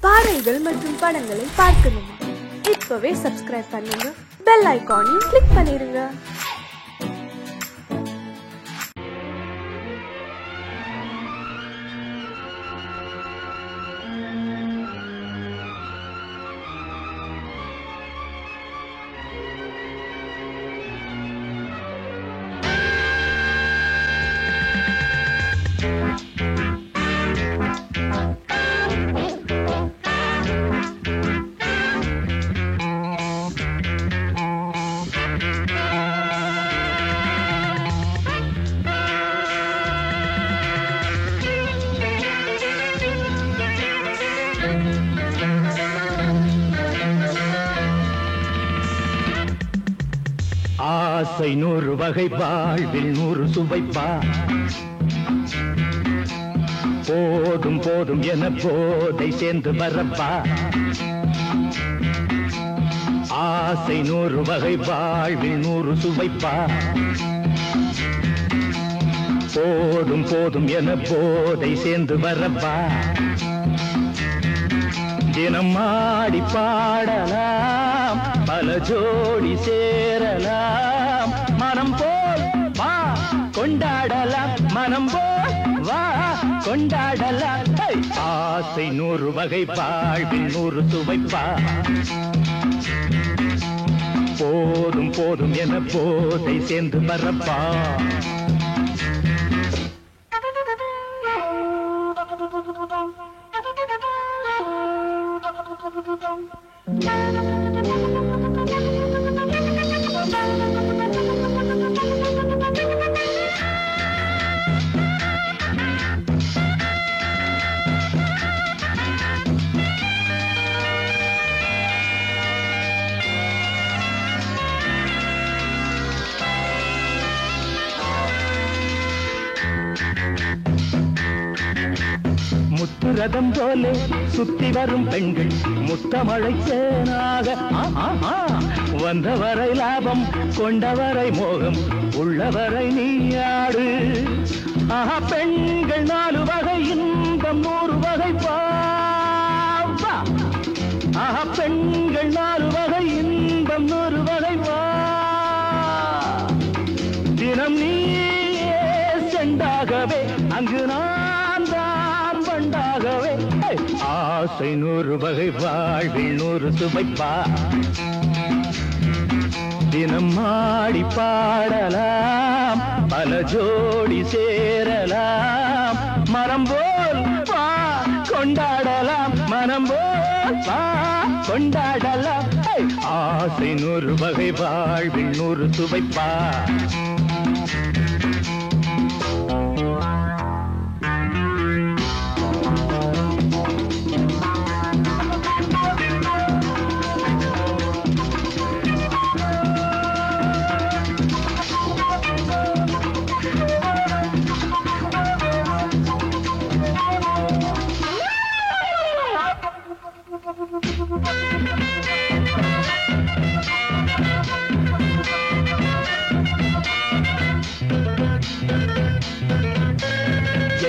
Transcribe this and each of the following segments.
பாடல்கள் மற்றும் படங்களை பார்க்கணுமா? இப்பவே சப்ஸ்கிரைப் பண்ணுங்க, பெல் ஐகானையும் கிளிக் பண்ணிருங்க. ஆசை 100 வகை, வாழ்வில் 100 சுவைப்பா. போதும் போதும் என போதை சேர்ந்து வரப்பா. ஆசை 100 வகை, வாழ்வில் 100 சுவைப்பா. போதும் போதும் என போதை சேர்ந்து வரப்பா. தினம் ஆடி பாடலாம், பல ஜோடி சேரலாம். மனம் போல் வா கொண்டாடலாம், மனம் போல் வா கொண்டாடலாம். ஆசை 100 வகை, வாழ்வில் 100 சுவைப்பா. போதும் போதும் என போதை சேர்ந்து வரப்பா. முத்துரதம் போலே சுத்தி வரும் பெண்கள் முத்தமழை சேனாக. வந்தவரை லாபம், கொண்டவரை மோகம், உள்ளவரை நீயாடு. பெண்கள் 4 வகை, இன்பம் 100 வகை வா. பெண்கள் 4 வகை, இன்பம் 100 வகை வா. தினம் நீயே செண்டாகவே, அங்கு நான் தான் பண்டாகவே. ஆசை 100 வகை, வாழ்வில் 100 சுவைப்பா. தினம் ஆடி பாடலாம், பல ஜோடி சேரலாம். மரம் போல் வா கொண்டாடலாம், மனம் போல் வா கொண்டாடலாம். ஆசை 100 வகை, வாழ்வில் 100 சுவைப்பா.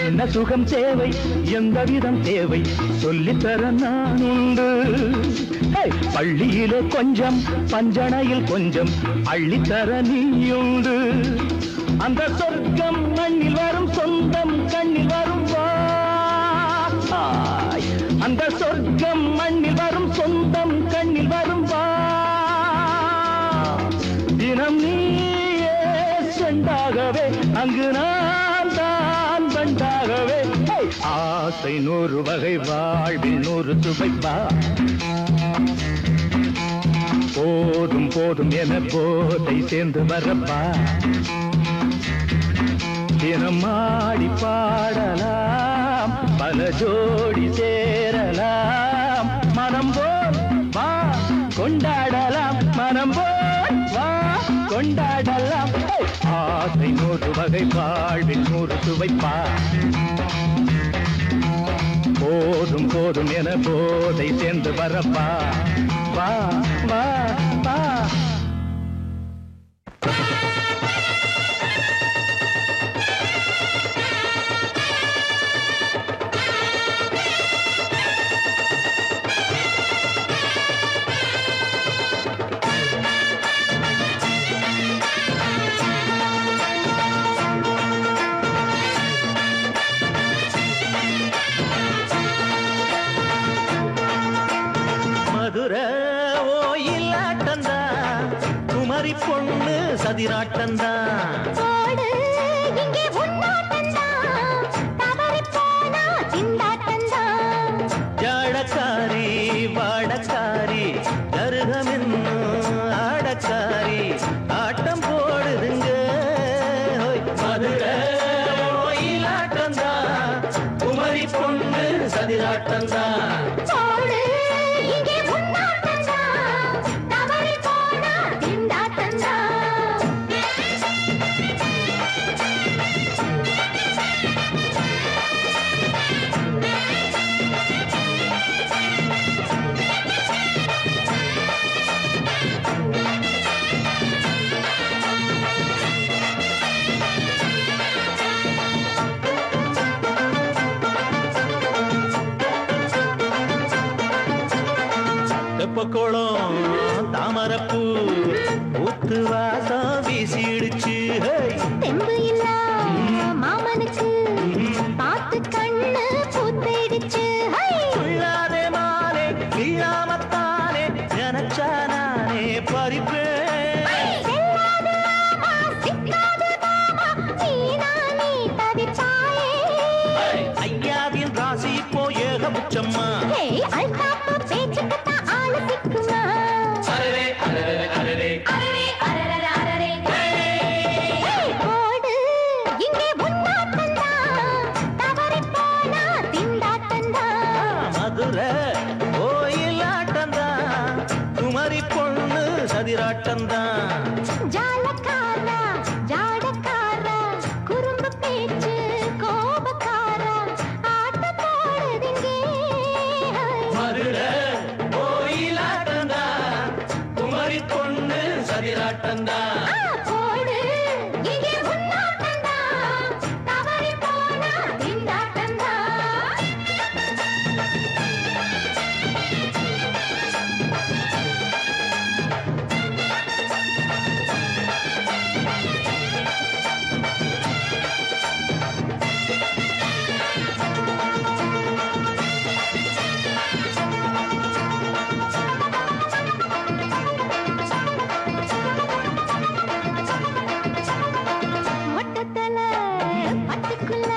என்ன சுகம் தேவை, எந்த விதம் தேவை, சொல்லித்தர நான் உண்டு. பள்ளியிலே கொஞ்சம், பஞ்சனையில் கொஞ்சம், அள்ளித்தர நீயுண்டு. அந்த சொர்க்கம் மண்ணில் வரும், சொந்தம் கண்ணில் வரும் வா. அந்த சொர்க்கம் மண்ணில் வரும், சொந்தம் கண்ணில் வரும் வா. தினம் நீயே செண்டாகவே, அங்கு நான் தான் பண்டாகவே. ஆசை 100 வகை, வாழ்வில் 100 சுவைப்பா. போதும் போதும் என போதை சேர்ந்து வரப்பா. தினம் ஆடி பாடலாம், பல ஜோடி சேரலாம். மனம் போல் வா கொண்டாடலாம், மனம் போல் வா கொண்டாடலாம். ஆசை 100 வகை, வாழ்வில் 100 சுவைப்பா. போதும் போதும் என போதை சேர்ந்து வரப்பா. வா வா வா. குமரி பொண்ணு சதிராட்டந்தான் ஜாடக்காரி வாடக்காரி கருகமென்னு ஆடக்காரி ஆட்டம் போடுதுங்க மதுரை கோயிலாட்டந்தான் குமரி பொண்ணு சதிராட்டந்தான் தெப்பக்குளம் தாமரப்பூ ஊத்து வாசம் வீசிடுச்சு தெம்பு இல்ல மாமனுக்கு பார்த்து கண்ணு பூத்திடுச்சு உள்ளாதே மாலே இல்லாமத்தானே நினைச்சா நானே பறிப்பேன் ஐயாவின் ராசி இப்போ ஏகபட்சம்மா மதுரை கோயிலாட்டந்தான் குமரி பொண்ணு சதிராட்டந்தான் ஜாலக்காரா ஜாடக்காரா குறும்பு பேச்சு கோபக்காரா ஆட்ட போடுதிங்க மதுரை கோயிலாட்டந்தான் குமரி பொண்ணு சதிராட்டந்தான் போடு இங்கே உன்னாட்டந்தா தவறி போனா திண்டாட்டந்தா மொட்டத்தல பட்டுக்குள்ள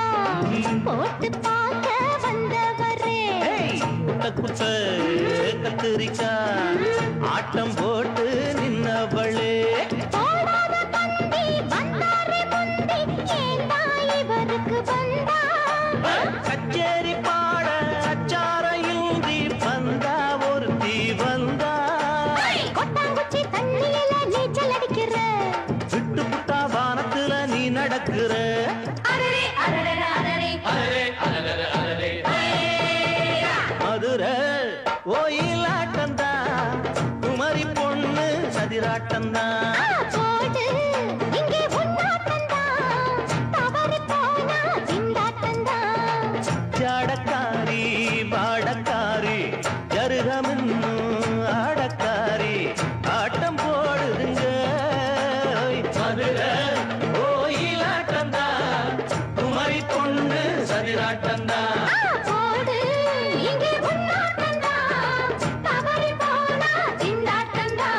போட்டு பார்க்க வந்தவரே குட்ட கத்திரிக்கா ஆட்டம் போட்டு நின்னவளே போடாத பந்தி வந்தாரே முந்தி ஏண்டா இவருக்கு வந்தா கச்சேரி பாட அச்சாரையுந்தி வந்தா ஒருத்தி வந்தா கொட்டாங்குச்சி தண்ணியில நீச்சல் அடிக்கிற விட்டு புட்டா வானத்துல நீ நடக்கிற மதுரை கோயிலாட்டந்தான் குமரி பொண்ணு சதிராட்டந்தான் போடு இங்கே உன்னாட்டந்தா தவறி போனா திண்டாட்டந்தா ஜாடக்காரி வாடக்காரி ஜருகமின்னு ஆடக்காரி ஆட்டம் போடுதுங்க மதுரை கோயிலாட்டந்தான் குமரி பொண்ணு சதிராட்டந்தான் போடு இங்கே உன்னாட்டந்தா தவறி போனா திண்டாட்டந்தா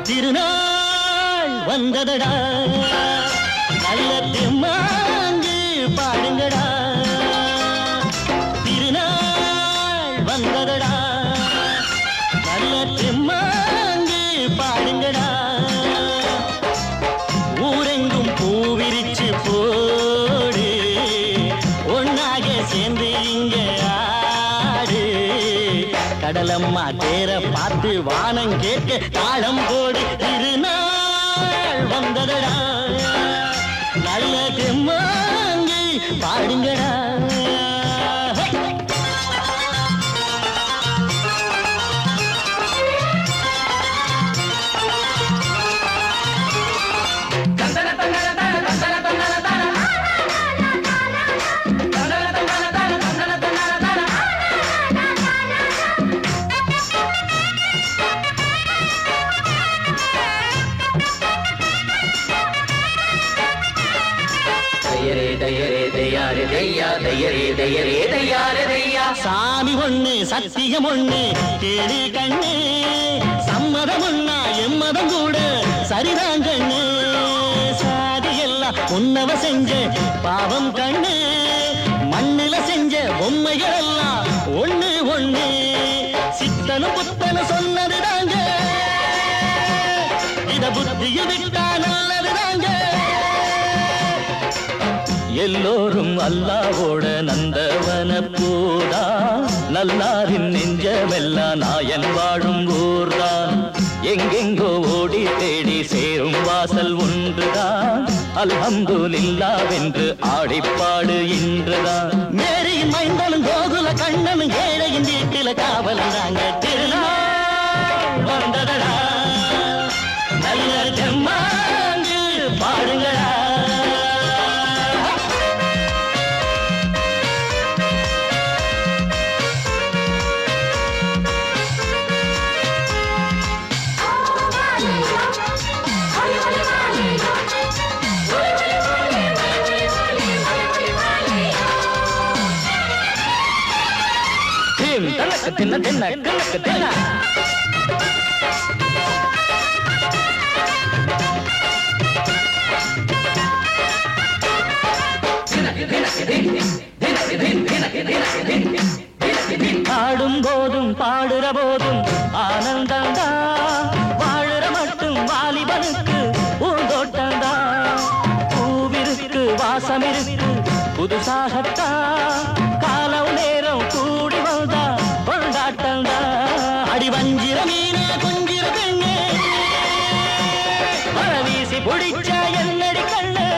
திருநாள் வந்ததடா நல்ல திம்மாங்கு பாடுங்கடா திருநாள் வந்ததடா நல்ல திம்மாங்கு பாடுங்கடா ஊரெங்கும் கண்ணம்மா தேர பார்த்து வானம் கேட்க தாளம் போடு திருநாள் வந்ததடா நல்ல தெம்மாங்கி பாடுங்கடா சாமி ஒண்ணு சத்தியம் ஒண்ணு கேளு கண்ணு சம்மதம் ஒண்ணா எம்மதம் கூட சரிதான் கண்ணு சாதி எல்லாம் உன்னவ செஞ்ச பாவம் கண்ணு மண்ணில செஞ்ச பொம்மைகள் எல்லாம் ஒண்ணு ஒண்ணு சித்தனும் புத்தனும் சொன்னதுதாங்க இத புத்தியில் விட்டா நல்லதுதாங்க எல்லோரும் அல்லாவோட நந்தவன பூதா நல்லாரின் நெஞ்சமெல்லாம் நாயன் வாழும் ஊர்தான் எங்கெங்கோ ஓடி தேடி சேரும் வாசல் ஒன்றுதான் அல்ஹம்துலில்லாஹ்வென்று ஆடிப்பாடு இன்றுதான் மேரியின் மைந்தனும் கோகுல கண்ணனும் ஏழையின் வீட்டில காவலந்தாங்க திருநாள் வந்ததடா நல்ல ஜம்மாங்கு பாடுங்களா தின்ன தின்ன கணக்கு தின்ன ஆடும் போதும் பாடுற போதும் ஆனந்தந்தா வாழுற மட்டும் வாலிபனுக்கு பூந்தோட்டந்தா பூவிருக்கு வாசம் இருக்கு புதுசாகத்தா காலம் நேரம் கூடி வந்தா கொண்டாட்டந்தா அடி வஞ்சிர மீன கொஞ்சிர பெண்ணே வீசி பிடிச்ச என்னடி கண்ணு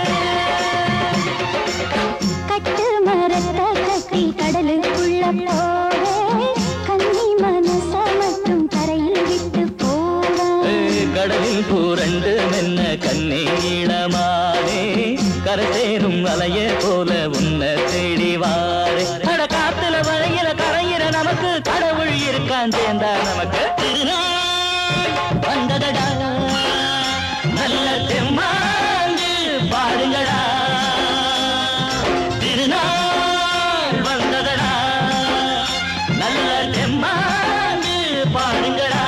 கட்டு மரத்த கட்டி கடலுக்குள்ள போவே கன்னி மனச மட்டும் கரையில் விட்டு போவே கடலில் பூரண்டு மென்ன கண்ணீடமானே கரசேரும் அலைய போல உன்னை தேடி வாரே அட காத்துல வளையில கரையிற நமக்கு கடவுள் இருக்கான் சேர்ந்தா நமக்கு வந்ததடா நல்ல தெம்மாங்கு பாடுங்கடா திருநாள் வந்ததடா நல்ல தெம்மாங்கு பாடுங்கடா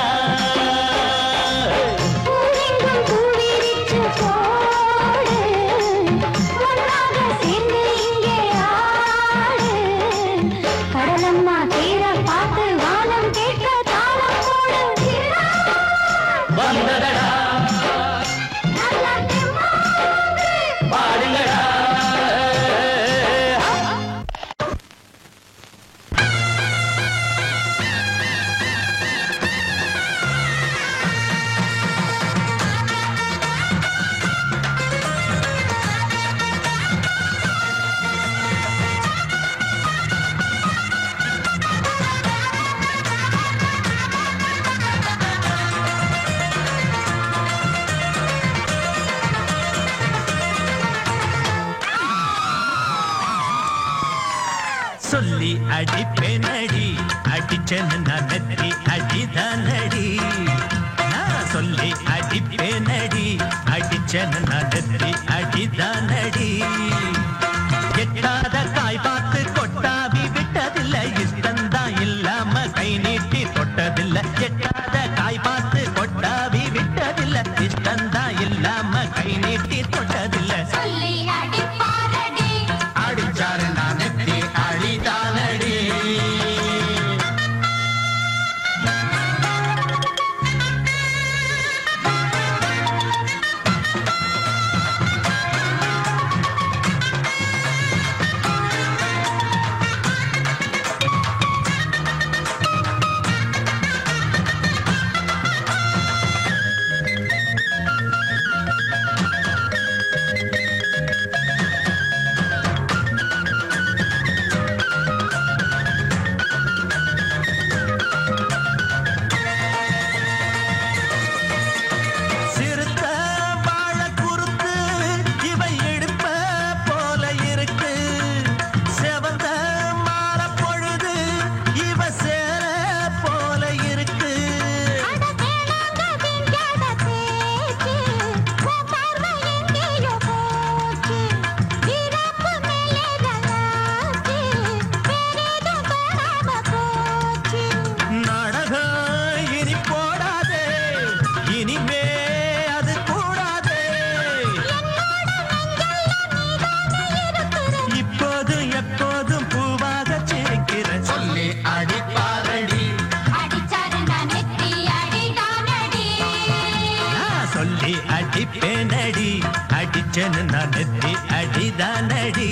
சொல்லி அடிப்பேனடி அடிச்சேன்னு நான் நெத்தி அடிதானடி நான் சொல்லி அடிப்பேனடி அடிச்சேன்னு நான் நெத்தி அடிதானடி எட்டாத காய் பார்த்து கொட்டாவி விட்டதில்லை இஷ்டந்தான் இல்லாம கை நீட்டி தொட்டதில்லை எட்டாத காய் பார்த்து கொட்டாவி விட்டதில்லை இஷ்டந்தான் இல்லாம கை நீட்டி தொட்டதில்லை சொல்லி அடிப்பாரடி அடிச்சாரு நான் நெத்தி அடிதானடி அடிப்பேனடி அடிச்சேன்னு நான் நெத்தி அடிதானடி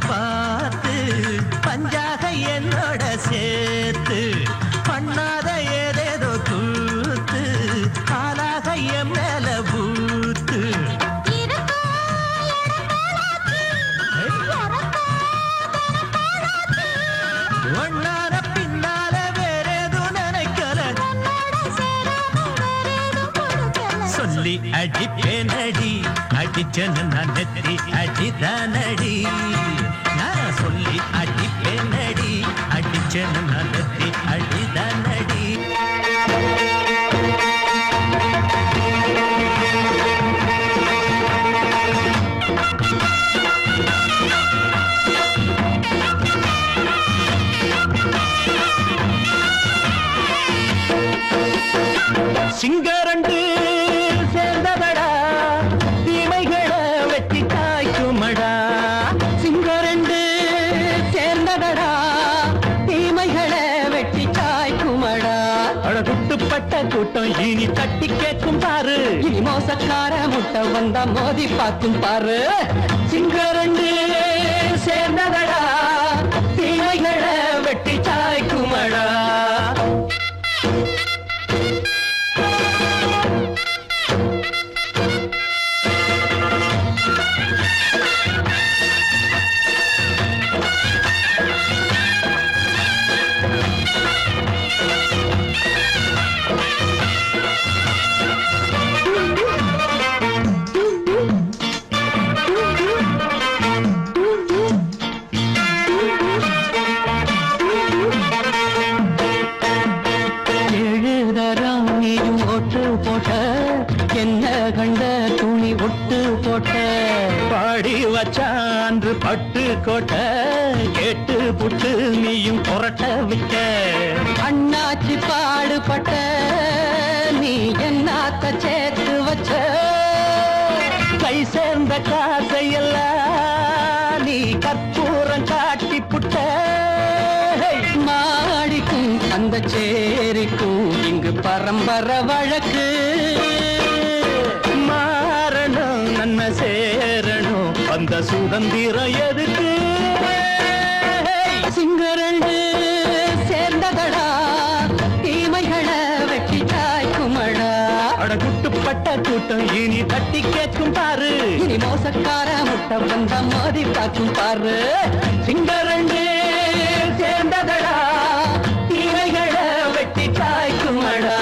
பார்த்து பஞ்சாக என்னோட சேர்த்து பண்ணாத ஏதேதோ கூத்து ஆளாக என் மேல பூத்து ஒன்னார பின்னால வேறேதும் நினைக்கல சொல்லி அடிப்பேனடி அடிச்சேன்னு நான் நெத்தி அடிதானடி நான் சொல்லி அடிப்பேனடி அடிச்சேன்னு நான் நெத்தி அடிதானடி சிங்கரண்டு சேர்ந்தவடா தீமைகளை வெட்டி காய்க்குமடா சிங்கரண்டு சேர்ந்தவடா தீமைகளை வெட்டி காய்க்குமடா அழகுட்டுப்பட்ட கூட்டம் இனி தட்டி கேட்கும் பாரு இனி மோசக்கார முட்டை வந்தா மோதி பார்க்கும் பாரு சிங்கரண்டு சேர்ந்தவடா தீமைகளை வெட்டி காய்க்குமடா என்ன கண்ட துணி ஒட்டு போட்ட பாடி வச்சான்று பட்டு கோட்ட கேட்டு புட்டு நீயும் புரட்ட விட்ட அண்ணாச்சி பாடுபட்ட நீ என்னாத்த சேர்த்து வச்ச கை சேர்ந்த காசையெல்லாம் நீ கற்பூரம் காட்டி புட்ட மாடிக்கும் அந்த சேரிக்கும் இங்கு பரம்பரை வழக்கு மாறணும் நன்மை சேரணும் அந்த சுதந்திரம் எதுக்கு சிங்கரண்டு சேர்ந்ததடா தீமைகளை வெட்டி காய்க்குமடா அடகுட்டுப்பட்ட கூட்டம் இனி தட்டி கேட்கும் பாரு இனி மோசக்கார முட்டை வந்த மோதி பார்க்கும் பாரு சிங்கரண்டு சேர்ந்ததடா தீமைகளை வெட்டி காய்க்குமடா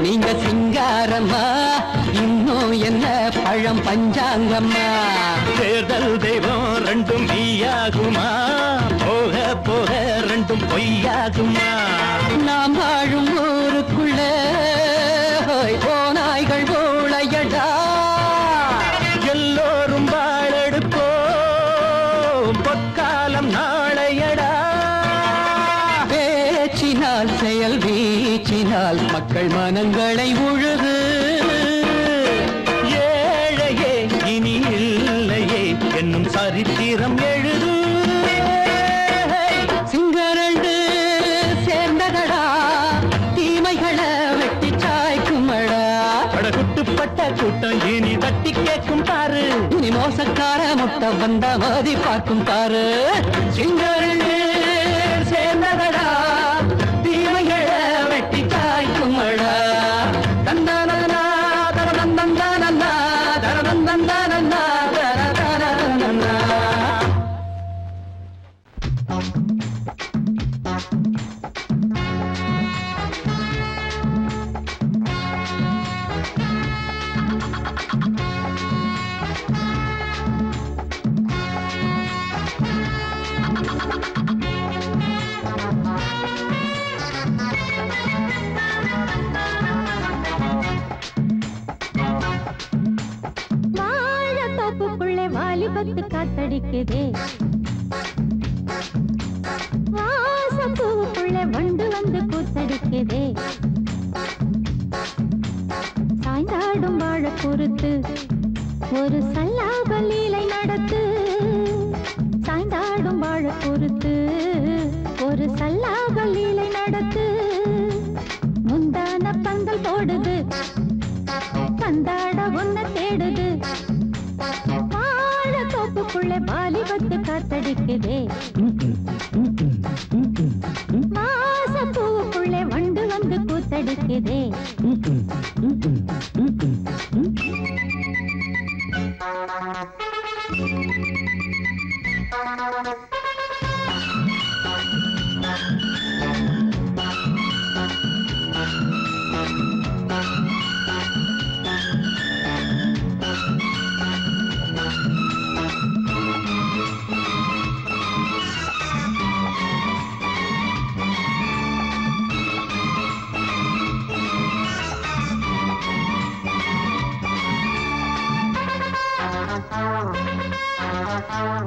நீங்க சிங்காரம்மா இன்னும் என்ன பழம் பஞ்சாங்கம்மா தேர்தல் தெய்வம் ரெண்டும் மெய்யாகுமா போக போக ரெண்டும் பொய்யாகுமா நாம் வாழும் ஊருக்குள்ள ஓநாய்கள் ஊழையடா எல்லோரும் வாழெடுப்போம் பொற்காலம் நாளையடா பேச்சினால் செயல் வீச்சினால் மக்கள் மனங்களை உழுது ஏழையே இனி இல்லையே என்னும் சரித்திரம் எழுது சிங்கரண்டு சேர்ந்ததடா மோசக்கார முட்டை வந்த மதி பார்க்கும் பாரு சிங்கரே சேர்ந்ததடா தீமைகளை வெட்டி காய்க்குமடா தந்தானா தரதந்தந்தானா தரதந்தந்தானா தரதந்தந்தானா வாலிபத்து காத்தடிக்குதே வாசப்பூவுக்குள்ள வண்டு வந்து கூத்தடிக்குதே சாய்ந்தாடும் வாழ பொறுத்து ஒரு சல்லாப லீலை நடத்து சாய்ந்தாடும் வாழ பொறுத்து ஒரு சல்லாப லீலை நடத்து முந்தான பந்தல் போடுது பந்தாட ஒன்ன தேடுது தோப்புக்குள்ள வாலிபத்து காத்தடிக்குதே மாசப்பூவுக்குள்ள வண்டு வந்து கூத்தடிக்குதே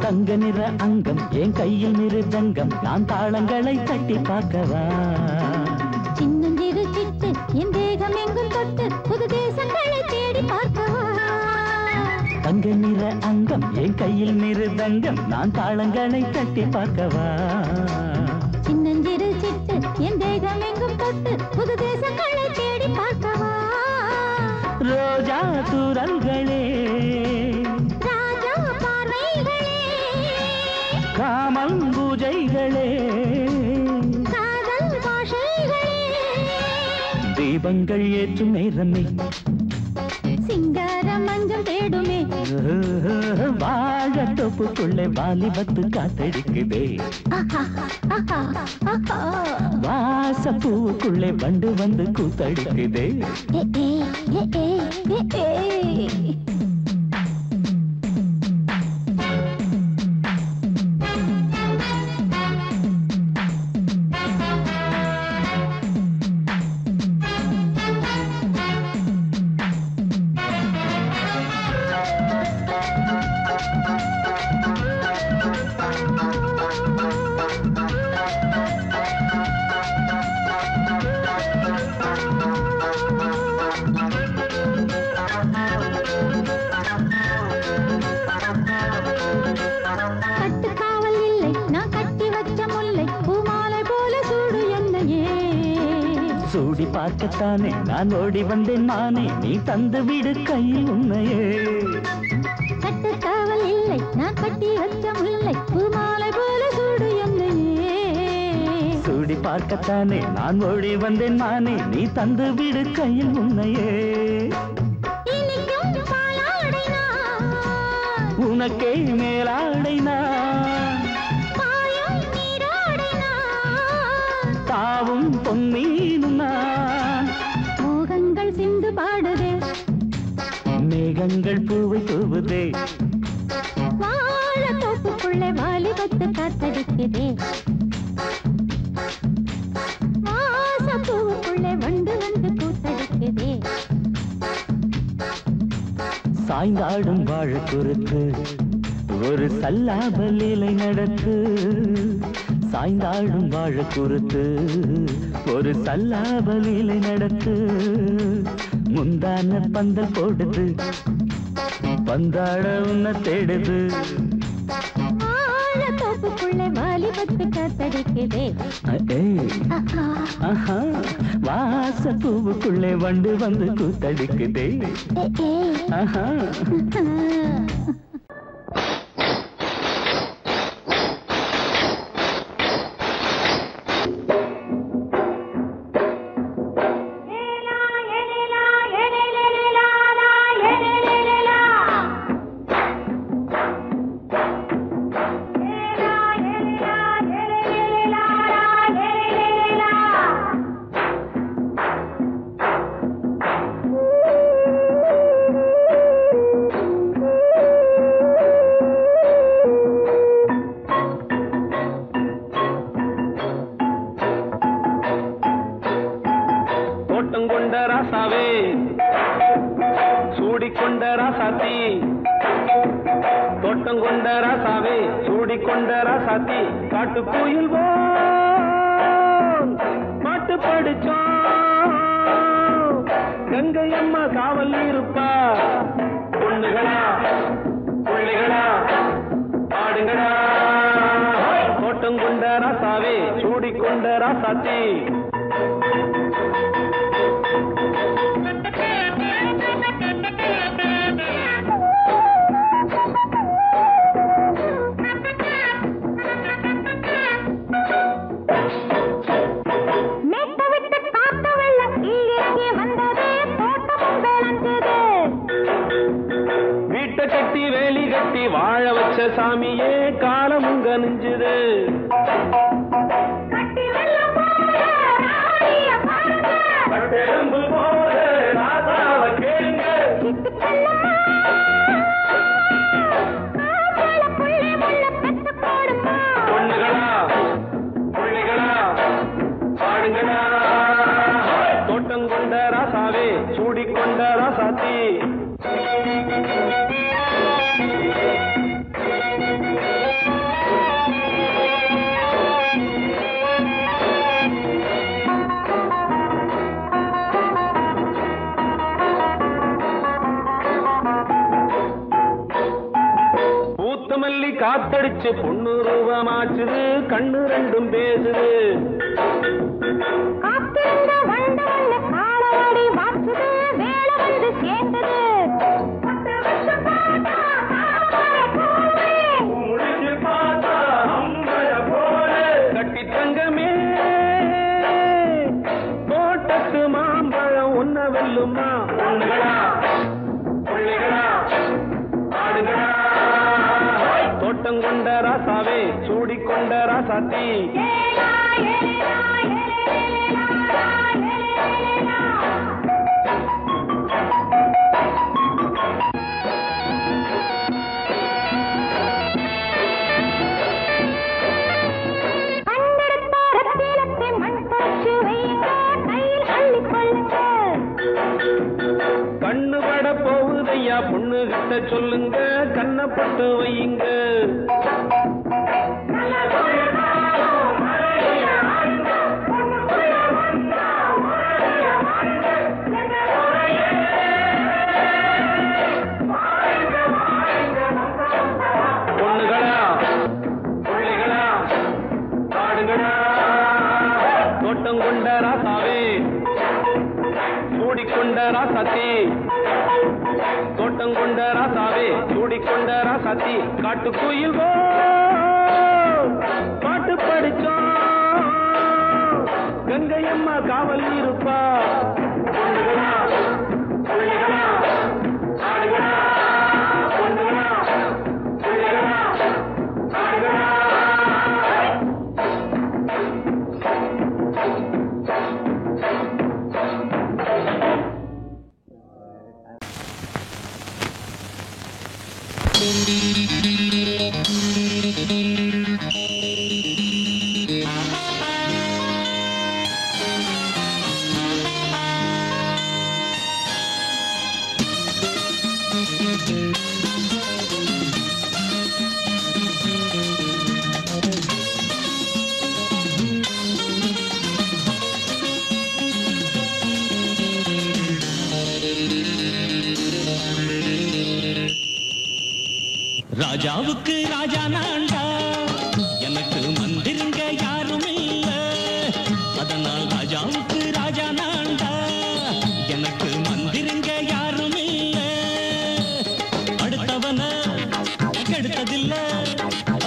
தங்க நிற அங்கம் என் கையில் மிருதங்கம் நான் தாளங்களை தட்டி பார்க்கவா சின்னஞ்சிறு சிட்டு என் தேகம் எங்கும் தொட்டு புது தேசங்களை தேடி பார்க்கவா தங்க நிற அங்கம் என் கையில் மிருதங்கம் நான் தாளங்களை தட்டி பார்க்கவா சின்னஞ்சிறு சிட்டு என் தேகம் எங்கும் தொட்டு புது தேசங்களை தேடி பார்க்கவா ரோஜா தூரல்களே ராஜா பார்வைகளே காமம் பூஜைகளே காதல் பாஷைகளே தீபங்கள் ஏற்றும் நேரமே சிங்கார மஞ்சள் தேடுமே வாழ தொப்புக்குள்ளே வாலிபத்து காத்தடிக்குதே வாசப்பூவுக்குள்ளே வண்டு வந்து கூத்தடிக்குதே கட்டுக்காவல் இல்லை நான் கட்டி வச்ச முல்லை பூமாலை போல சூடு என்னையே சூடி பார்க்கத்தானே நான் ஓடி வந்தேன் நானே நீ தந்து விடு கையில் உண்மையே கட்டுக்காவல் இல்லை நான் கட்டி வச்ச முல்லை பூமாலை போல சூடு என்னையே சூடி பார்க்கத்தானே நான் ஓடி வந்தேன் நானே நீ தந்து விடு கையில் உண்மையே இனிக்கும் பாலாடை நான் உனக்கே மேலாடை நான் பாயும் நீராடை நான் தாவும் பொன்னீனும் நான் மோகங்கள் சிந்து பாடுதே மேகங்கள் பூவை தூவுதே வாழ தோப்புக்குள்ளே வாலிபத்து காத்தடிக்குதே வாசப்பூவுக்குள்ளே வண்டு வந்து கூத்தடிக்குதே சாய்ந்தாடும் வாழ குறுத்து ஒரு சல்லாப லீலை நடத்து சாய்ந்தாடும் வாழ குறுத்து ஒரு சல்லாப லீலை நடத்து முந்தான பந்தல் போடுது பந்தாட உன்ன தேடுது வாழ தோப்புக்குள்ளே வாலிபத்து காத்தடிக்குதே வாசப்பூவுக்குள்ளே வண்டு வந்து கூத்தடிக்குதே ஆஹா ராசாவே சூடிக்கொண்ட ராசாத்தி தோட்டம் கொண்ட ராசாவே சூடிக்கொண்ட ராசாத்தி காட்டு கோயில் மாட்டு படிச்சோம் கங்கை அம்மா காவல் இருப்பா பொண்ணுகளா பிள்ளைகளா ஆடுங்களா தோட்டம் கொண்ட ராசாவே சூடிக்கொண்ட ராசாத்தி கட்டி வேலி கட்டி வாழ வச்ச சாமியே காலமுங்க நெஞ்சுது பொண்ணுகளா பிள்ளைகளா பாடுங்களா தோட்டம் கொண்ட ராசாவே சூடிக்கொண்ட ராசாத்தி பூத்தமல்லி காத்தடிச்சு பொண்ணு ரூபமாச்சுது கண்ணு ரெண்டும் பேசுது கட்டி தங்கமே தோட்டத்து மாம்பழம் உன்ன வெல்லுமா பொண்ணுகளா பிள்ளைகளா ஆடுகளா தோட்டம் கொண்ட ராசாவே சூடிக்கொண்ட ராசாத்தி கண்ணு பட போகுதையா பொண்ணு கிட்ட சொல்லுங்க கண்ணப்பட்டு வையுங்க பொண்ணுகளா பிள்ளைகளா ஆடுகளா தோட்டம் கொண்ட ராசாவே சூடிக்கொண்ட ராசாத்தி தோட்டம் கொண்ட ராசாவே சூடிக்கொண்ட ராசாத்தி காட்டு கோயில் பாட்டு படிச்சோம் கங்கை அம்மா காவல் இருப்பா பொண்ணுகளா பிள்ளைகளா ஆடுகளா பொண்ணுகளா பிள்ளைகளா ஆடுகளா ராஜாவுக்கு ராஜா நான்டா எனக்கு மந்திருங்க யாரும் இல்ல அதனால் ராஜாவுக்கு ராஜா நான்டா எனக்கு மந்திருங்க யாரும் இல்ல அடுத்தவன கெடுத்ததில்ல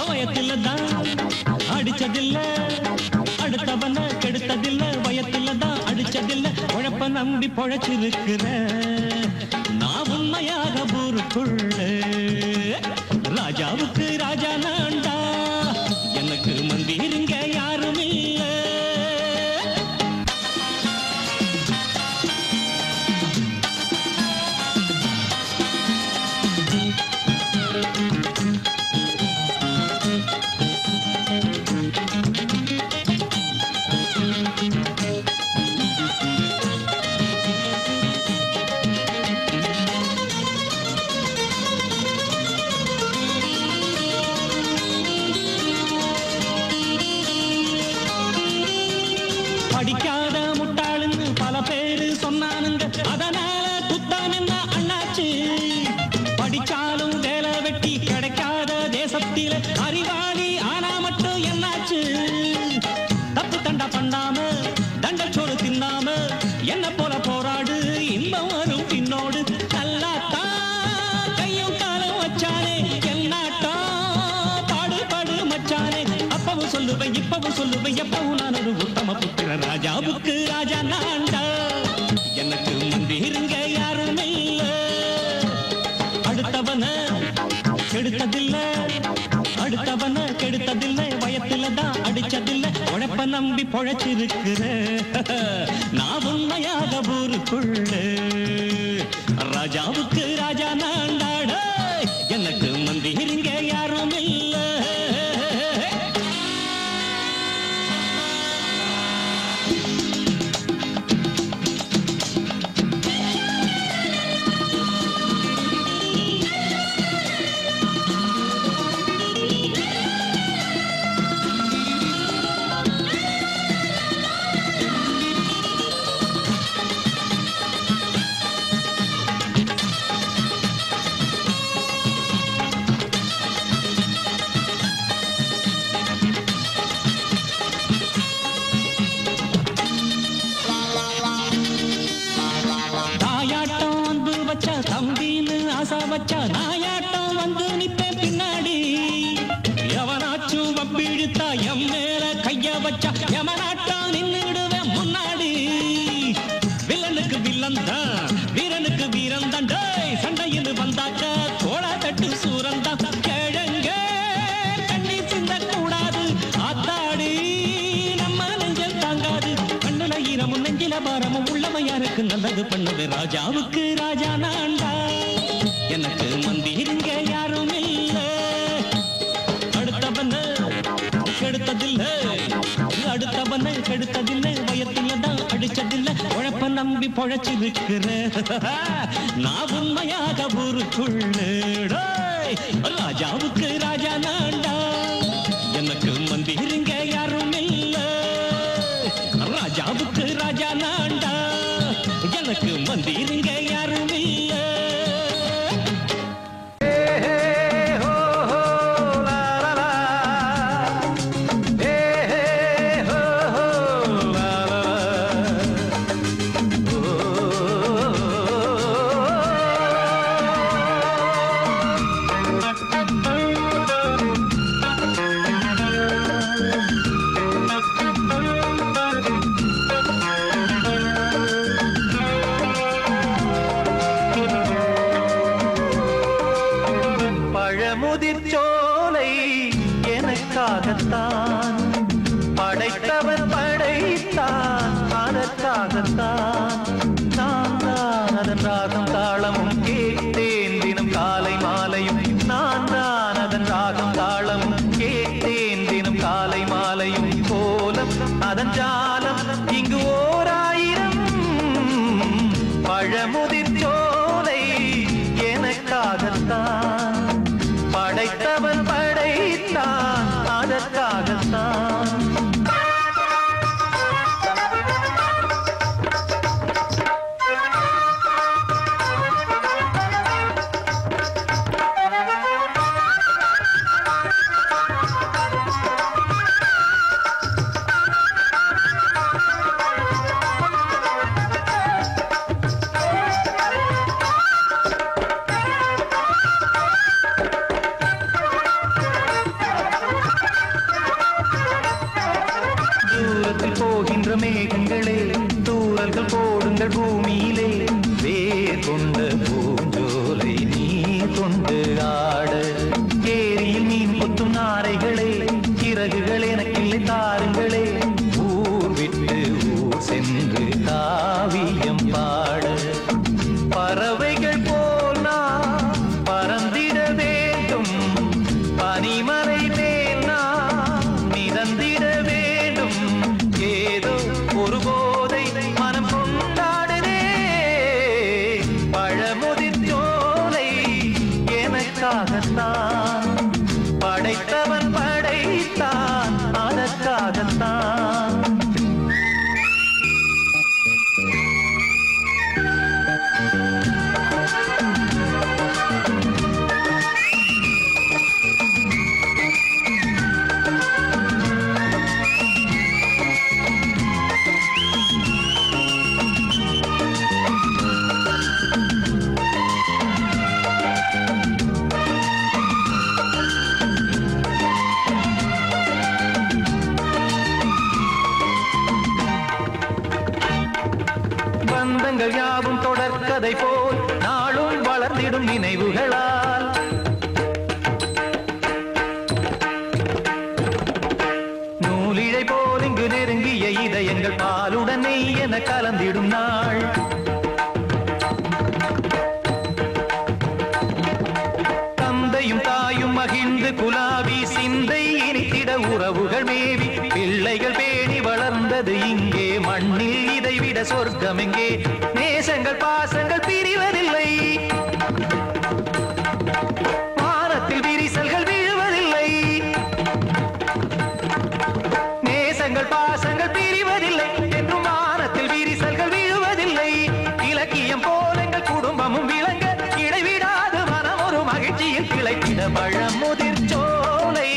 வயத்தில தான் அடிச்சதில்ல அடுத்தவன கெடுத்ததில்ல வயத்தில தான் அடிச்சதில்ல உழப்ப நம்பி பொழைச்சிருக்கிற நான் உண்மையாக ஊருக்குள்ள ராஜாவுக்கு ராஜா நான்டா எனக்கு மந்திருங்க யாரும் இல்ல பண்ணாம தண்டச்சோறு தின்னாம என்ன போல போராடு இன்பம் வரும் பின்னோடு நல்லாத்தான் கையும் காலம் வச்சானே என்னாட்டம் பாடு பாடு மச்சானே அப்பவும் சொல்லுவேன் இப்பவும் சொல்லுவேன் எப்பவும் நான் ஒரு உத்தம புத்திரன் ராஜாவுக்கு ராஜா நான்டா எனக்கு முந்திருங்க யாரும் இல்ல அடுத்தவன கெடுத்ததில்லை அடுத்தவன கெடுத்ததில்லை வயத்தில தான் அடிச்சதில்லை உழைப்ப நம்பி பொழைச்சிருக்கிற நான் உண்மையாக ஊருக்குள்ள ராஜாவுக்கு ராஜா நான்டாட எனக்கு மந்திரிங்க யாரும் இல்ல தம்பின்னு ஆசா வச்சா நாயாட்டம் வந்து நிப்பேன் பின்னாடி எவனாச்சும் வப்பிழுத்தா எம் மேல கைய வச்சா எவனாட்டம் நின்னுடுவேன் முன்னாடி வில்லனுக்கு வில்லன் தான் வீரனுக்கு வீரன் தான் சண்டையில் வந்தாக்க தோளா தட்டு சூரன் தான் கிழங்க தண்ணி சிந்த கூடாது ஆத்தாடி நம்ம நெஞ்சல் தாங்காது கண்ணுல ஈரமும் நெஞ்சில பாரமும் உள்ளமையாருக்கு நல்லது பண்ணுது ராஜாவுக்கு ராஜா நான்டா எனக்கு மந்திருங்க யாரும் இல்ல அடுத்தவன கெடுத்ததில்லை அடுத்தவன கெடுத்ததில்லை வயத்தில தான் அடிச்சதில்லை உழைப்ப நம்பி பொழைச்சிருக்கிற நான் உண்மையாக ஊருக்குள்ள ராஜாவுக்கு ராஜா நான்டா எனக்கு மந்திருங்க யாரும் இல்ல ராஜாவுக்கு ராஜா நான்டா எனக்கு மந்திருங்க யாரும் இல்ல முதிர்ச்சோலை எனக்காகத்தான் படைத்தவன் படைத்தான் அதற்காகத்தான் நான் தான் அதன் ராகம் தாளமும் கேட்டேன் தினம் காலை மாலையும் நான் தான் அதன் ராகம் தாளமும் கேட்டேன் தினம் காலை மாலையும் கோலம் அதன் ஜாலம் இங்கு ஓராயிரம் பழமுதிர்ச்சோலை எனக்காகத்தான் படைத்தவன் படைத்தான் அதற்காகத்தான் போகின்ற மேகங்களே தூரல்கள் போடுங்கள் பூமியிலே வேர் கொண்ட பூஞ்சோலை நீ கொண்டு ஆட ஏரியில் மீன் கொத்தும் நாரைகளே சிறகுகள் எனக்கில்லை தாருங்களே ஊர் விட்டு ஊர் சென்று காவியம் பாட பறவைகள் போல் நான் பறந்திட வேண்டும் பனிமலை மேல் நான் மிதந்திட வேண்டும் ஏதோ ஒரு போதை மனம் கொண்டாடுதே பழமுதிர்ச்சோலை எனக்காகத்தான் படைத்தவன் படைத்தான் அதற்காகத்தான் பந்தங்கள் யாவும் தொடர்கதை போல் நாளும் வளர்ந்திடும் நினைவுகளால் நூலிழை போல் இங்கு நெருங்கிய இதயங்கள் பாலுடன் நெய் என கலந்திடும் நாள் தந்தையும் தாயும் மகிழ்ந்து குலாவி சிந்தை இனித்திட உறவுகள் மேவி பிள்ளைகள் பேணி வளர்ந்தது இங்கே மண்ணில் இதைவிட சொர்க்கம் எங்கே நேசங்கள் பாசங்கள் பிரிவதில்லை வானத்தில் விரிசல்கள் விழுவதில்லை நேசங்கள் பாசங்கள் பிரிவதில்லை என்றும் வானத்தில் விரிசல்கள் விழுவதில்லை இலக்கியம் போல எங்கள் குடும்பமும் விளங்க இடைவிடாது மனம் ஒரு மகிழ்ச்சியில் கிளைத்திட பழமுதிர் சோலை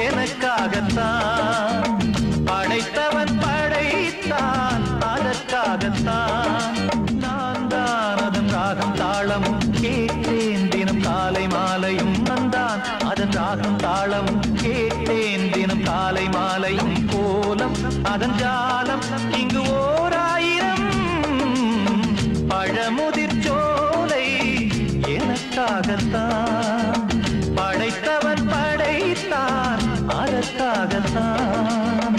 எனக்காகத்தான் படைத்தவன் படைத்தான் அதற்காகத்தான் நான் தான் அதன் ராகம் தாளமும் கேட்டேன் தினம் காலை மாலையும் நந்தான் அதன் ராகம் தாளமும் கேட்டேன் தினம் காலை மாலையும் கோலம் அதன் ஜாலம் இங்கு ஓர் ஆயிரம் பழமுதிர் சோலை எனக்காகத்தான் படைத்தவன் படைத்தான் அதற்காகத்தான்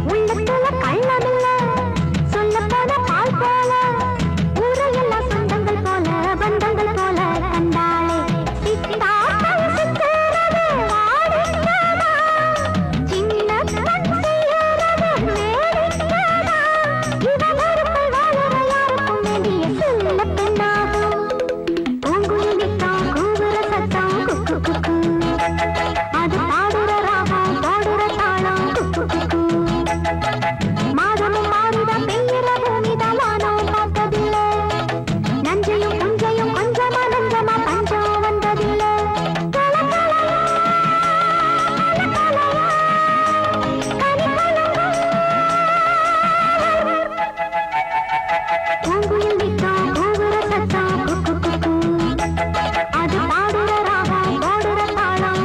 உள்ளத்துல கள்ளமில்ல சொல்ல போன பால் போல அது பாடுற ராகம் போடுற தாளம்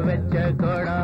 வச்ச கொடா